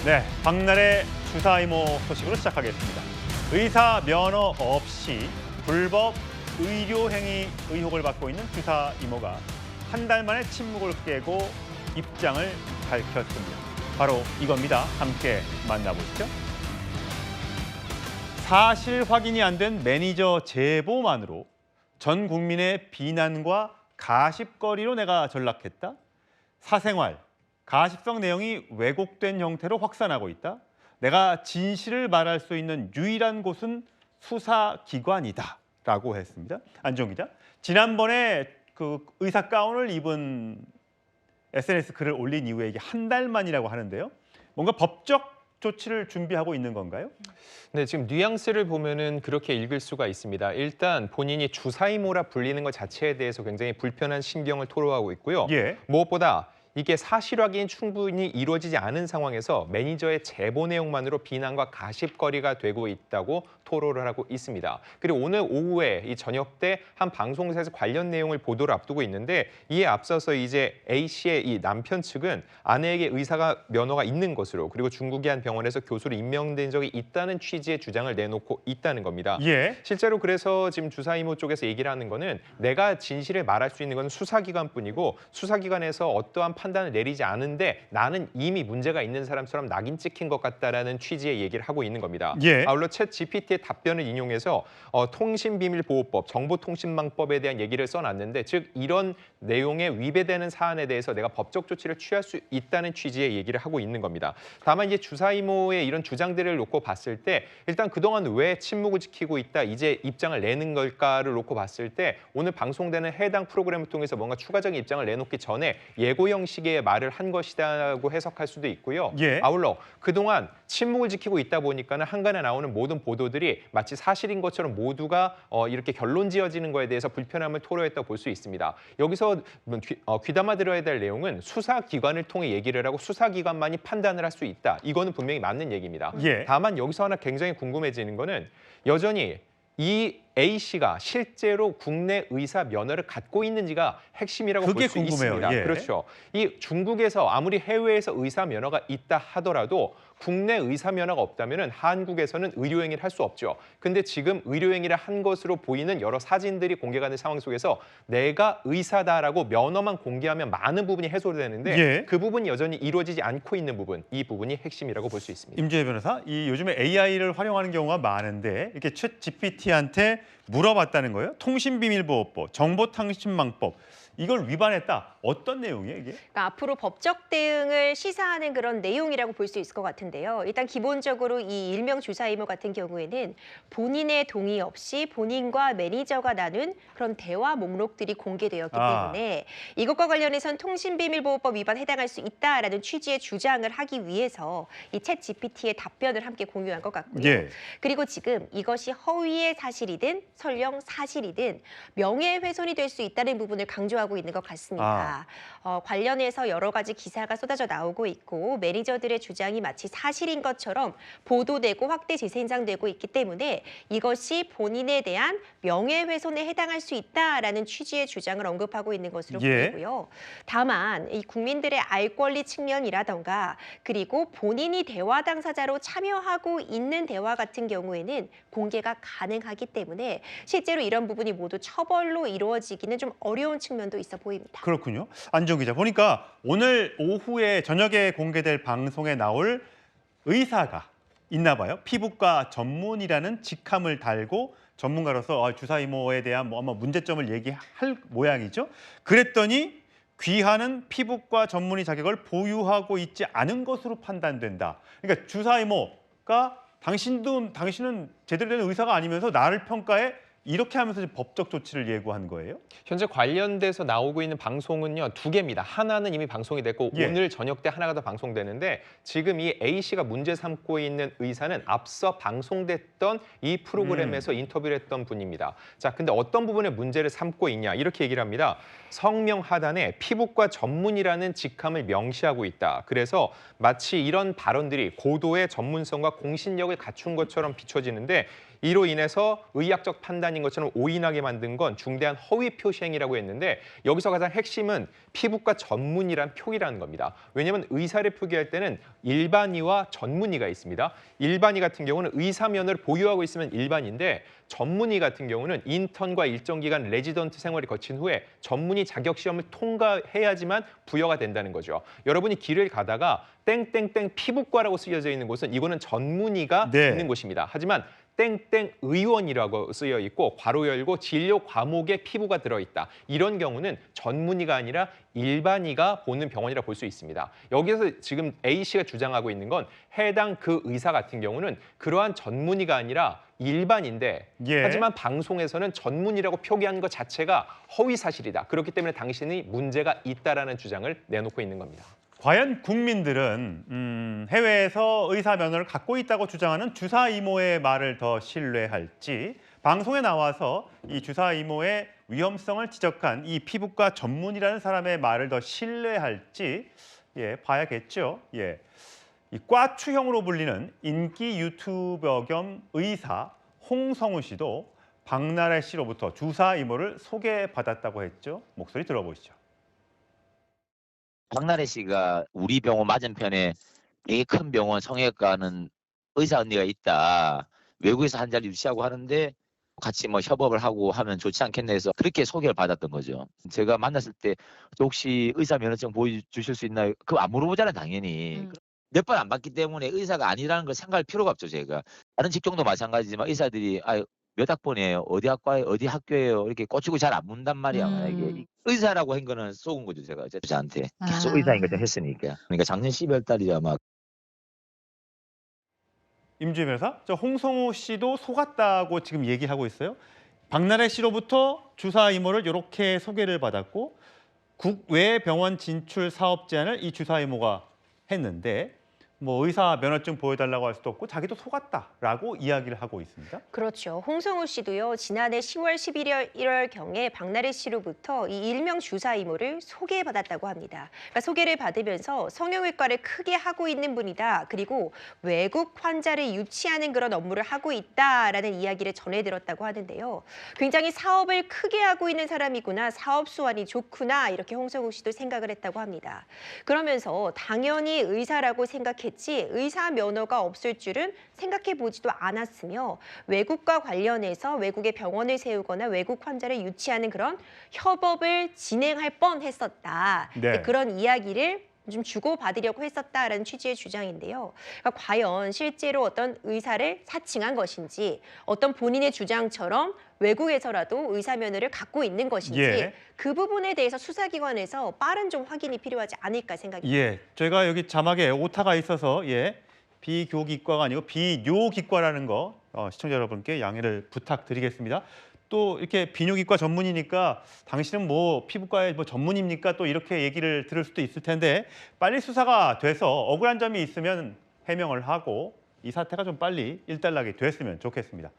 네, 박날의 주사이모 소식으로 시작하겠습니다. 의사 면허 없이 불법 의료행위 의혹을 받고 있는 주사이모가 한 달 만에 침묵을 깨고 입장을 밝혔습니다. 바로 이겁니다. 함께 만나보시죠. 사실 확인이 안 된 매니저 제보만으로 전 국민의 비난과 가십거리로 내가 전락했다. 사생활, 가십성 내용이 왜곡된 형태로 확산하고 있다. 내가 진실을 말할 수 있는 유일한 곳은 수사기관이다. 라고 했습니다. 안종 기자. 지난번에 그 의사 가운을 입은 SNS 글을 올린 이후에 이게 한 달 만이라고 하는데요. 뭔가 법적 조치를 준비하고 있는 건가요? 네, 지금 뉘앙스를 보면은 그렇게 읽을 수가 있습니다. 일단 본인이 주사이모라 불리는 것 자체에 대해서 굉장히 불편한 심경을 토로하고 있고요. 예. 무엇보다 이게 사실 확인이 충분히 이루어지지 않은 상황에서 매니저의 제보 내용만으로 비난과 가십거리가 되고 있다고 토로를 하고 있습니다. 그리고 오늘 오후에 이 저녁 때 한 방송사에서 관련 내용을 보도를 앞두고 있는데 이에 앞서서 이제 A 씨의 이 남편 측은 아내에게 의사가 면허가 있는 것으로 그리고 중국의 한 병원에서 교수로 임명된 적이 있다는 취지의 주장을 내놓고 있다는 겁니다. 예. 실제로 그래서 지금 주사이모 쪽에서 얘기를 하는 거는 내가 진실을 말할 수 있는 건 수사기관뿐이고 수사기관에서 어떠한 판단을 내리지 않은데 나는 이미 문제가 있는 사람처럼 낙인 찍힌 것 같다라는 취지의 얘기를 하고 있는 겁니다. 예. 아울러 챗 GPT의 답변을 인용해서 통신비밀보호법, 정보통신망법에 대한 얘기를 써놨는데 즉 이런 내용에 위배되는 사안에 대해서 내가 법적 조치를 취할 수 있다는 취지의 얘기를 하고 있는 겁니다. 다만 이제 주사이모의 이런 주장들을 놓고 봤을 때 일단 그동안 왜 침묵을 지키고 있다, 이제 입장을 내는 걸까를 놓고 봤을 때 오늘 방송되는 해당 프로그램을 통해서 뭔가 추가적인 입장을 내놓기 전에 예고 형식의 말을 한 것이라고 해석할 수도 있고요. 예. 아울러 그동안 침묵을 지키고 있다 보니까는 한간에 나오는 모든 보도들이 마치 사실인 것처럼 모두가 이렇게 결론 지어지는 거에 대해서 불편함을 토로했다고 볼 수 있습니다. 여기서 귀담아 들어야 될 내용은 수사기관을 통해 얘기를 하고 수사기관만이 판단을 할 수 있다. 이거는 분명히 맞는 얘기입니다. 예. 다만 여기서 하나 굉장히 궁금해지는 거는 여전히 이 A 씨가 실제로 국내 의사 면허를 갖고 있는지가 핵심이라고 볼 그게 수 궁금해요. 있습니다. 예. 그렇죠. 이 중국에서 아무리 해외에서 의사 면허가 있다 하더라도 국내 의사 면허가 없다면은 한국에서는 의료행위를 할 수 없죠. 근데 지금 의료행위를 한 것으로 보이는 여러 사진들이 공개가 된 상황 속에서 내가 의사다라고 면허만 공개하면 많은 부분이 해소되는데 예. 그 부분이 여전히 이루어지지 않고 있는 부분, 이 부분이 핵심이라고 볼 수 있습니다. 임지혜 변호사, 이 요즘에 AI를 활용하는 경우가 많은데 이렇게 챗 GPT한테 물어봤다는 거예요. 통신비밀보호법, 정보통신망법 이걸 위반했다. 어떤 내용이에요 이게? 그러니까 앞으로 법적 대응을 시사하는 그런 내용이라고 볼 수 있을 것 같은데요. 일단 기본적으로 이 일명 주사이모 같은 경우에는 본인의 동의 없이 본인과 매니저가 나눈 그런 대화 목록들이 공개되었기 때문에 이것과 관련해서는 통신비밀보호법 위반 해당할 수 있다라는 취지의 주장을 하기 위해서 이 챗 GPT의 답변을 함께 공유한 것 같고요. 예. 그리고 지금 이것이 허위의 사실이든 설령 사실이든 명예훼손이 될 수 있다는 부분을 강조하고 있는 것 같습니다. 관련해서 여러 가지 기사가 쏟아져 나오고 있고 매니저들의 주장이 마치 사실인 것처럼 보도되고 확대 재생산되고 있기 때문에 이것이 본인에 대한 명예훼손에 해당할 수 있다라는 취지의 주장을 언급하고 있는 것으로 예. 보이고요. 다만 이 국민들의 알 권리 측면이라던가 그리고 본인이 대화 당사자로 참여하고 있는 대화 같은 경우에는 공개가 가능하기 때문에 실제로 이런 부분이 모두 처벌로 이루어지기는 좀 어려운 측면도 있어 보입니다. 그렇군요. 안정 기자, 보니까 오늘 오후에 저녁에 공개될 방송에 나올 의사가 있나 봐요. 피부과 전문이라는 직함을 달고 전문가로서 주사이모에 대한 아마 문제점을 얘기할 모양이죠. 그랬더니 귀하는 피부과 전문의 자격을 보유하고 있지 않은 것으로 판단된다. 그러니까 주사이모가 당신은 제대로 된 의사가 아니면서 나를 평가해 이렇게 하면서 법적 조치를 예고한 거예요? 현재 관련돼서 나오고 있는 방송은요 2개입니다. 하나는 이미 방송이 됐고 예. 오늘 저녁 때 하나가 더 방송되는데 지금 이 A 씨가 문제 삼고 있는 의사는 앞서 방송됐던 이 프로그램에서 인터뷰를 했던 분입니다. 자, 근데 어떤 부분에 문제를 삼고 있냐 이렇게 얘기를 합니다. 성명 하단에 피부과 전문이라는 직함을 명시하고 있다. 그래서 마치 이런 발언들이 고도의 전문성과 공신력을 갖춘 것처럼 비춰지는데 이로 인해서 의학적 판단인 것처럼 오인하게 만든 건 중대한 허위 표시 행위라고 했는데 여기서 가장 핵심은 피부과 전문의란 표기라는 겁니다. 왜냐하면 의사를 표기할 때는 일반의와 전문의가 있습니다. 일반의 같은 경우는 의사 면허를 보유하고 있으면 일반인데 전문의 같은 경우는 인턴과 일정 기간 레지던트 생활을 거친 후에 전문의 자격 시험을 통과해야지만 부여가 된다는 거죠. 여러분이 길을 가다가 땡땡땡 피부과라고 쓰여져 있는 곳은 이거는 전문의가 네. 있는 곳입니다. 하지만 땡땡 의원이라고 쓰여 있고 괄호 열고 진료 과목에 피부가 들어있다. 이런 경우는 전문의가 아니라 일반의가 보는 병원이라 볼 수 있습니다. 여기서 지금 A씨가 주장하고 있는 건 해당 그 의사 같은 경우는 그러한 전문의가 아니라 일반인데 예. 하지만 방송에서는 전문의라고 표기한 것 자체가 허위 사실이다. 그렇기 때문에 당신이 문제가 있다라는 주장을 내놓고 있는 겁니다. 과연 국민들은 해외에서 의사 면허를 갖고 있다고 주장하는 주사 이모의 말을 더 신뢰할지, 방송에 나와서 이 주사 이모의 위험성을 지적한 이 피부과 전문이라는 사람의 말을 더 신뢰할지 봐야겠죠. 이 꽈추형으로 불리는 인기 유튜버 겸 의사 홍성우 씨도 박나래 씨로부터 주사 이모를 소개받았다고 했죠. 목소리 들어보시죠. 박나래 씨가 우리 병원 맞은편에 되게 큰 병원 성형외과는 의사 언니가 있다. 외국에서 한 자리 유치하고 하는데 같이 뭐 협업을 하고 하면 좋지 않겠나 해서 그렇게 소개를 받았던 거죠. 제가 만났을 때 혹시 의사 면허증 보여주실 수 있나요? 그거 안 물어보잖아요, 당연히. 몇 번 안 받기 때문에 의사가 아니라는 걸 생각할 필요가 없죠, 제가. 다른 직종도 마찬가지지만 의사들이 몇 학번이에요? 어디 학과에 어디 학교예요? 이렇게 꼬치고 잘 안 묻단 말이야. 만약에 의사라고 한 거는 속은 거죠, 제가 저한테. 계속 의사인 걸 했으니까. 그러니까 작년 12월 달이야 막. 임주희 변호사, 저 홍성우 씨도 속았다고 지금 얘기하고 있어요. 박나래 씨로부터 주사 이모를 이렇게 소개를 받았고 국외 병원 진출 사업 제안을 이 주사 이모가 했는데 뭐 의사 면허증 보여달라고 할 수도 없고 자기도 속았다라고 이야기를 하고 있습니다. 그렇죠. 홍성우 씨도요. 지난해 10월 11월경에 박나래 씨로부터 이 일명 주사 이모를 소개받았다고 합니다. 그러니까 소개를 받으면서 성형외과를 크게 하고 있는 분이다. 그리고 외국 환자를 유치하는 그런 업무를 하고 있다라는 이야기를 전해 들었다고 하는데요. 굉장히 사업을 크게 하고 있는 사람이구나. 사업 수완이 좋구나. 이렇게 홍성우 씨도 생각을 했다고 합니다. 그러면서 당연히 의사라고 생각했지 의사 면허가 없을 줄은 생각해 보지도 않았으며 외국과 관련해서 외국에 병원을 세우거나 외국 환자를 유치하는 그런 협업을 진행할 뻔했었다. 네. 그런 이야기를 좀 주고받으려고 했었다라는 취지의 주장인데요. 그러니까 과연 실제로 어떤 의사를 사칭한 것인지 어떤 본인의 주장처럼 외국에서라도 의사 면허를 갖고 있는 것인지 그 부분에 대해서 수사기관에서 빠른 좀 확인이 필요하지 않을까 생각합니다. 저희가 여기 자막에 오타가 있어서 비교기과가 아니고 비뇨기과라는 거 시청자 여러분께 양해를 부탁드리겠습니다. 또 이렇게 비뇨기과 전문이니까 당신은 뭐 피부과의 뭐 전문입니까? 또 이렇게 얘기를 들을 수도 있을 텐데 빨리 수사가 돼서 억울한 점이 있으면 해명을 하고 이 사태가 좀 빨리 일단락이 됐으면 좋겠습니다.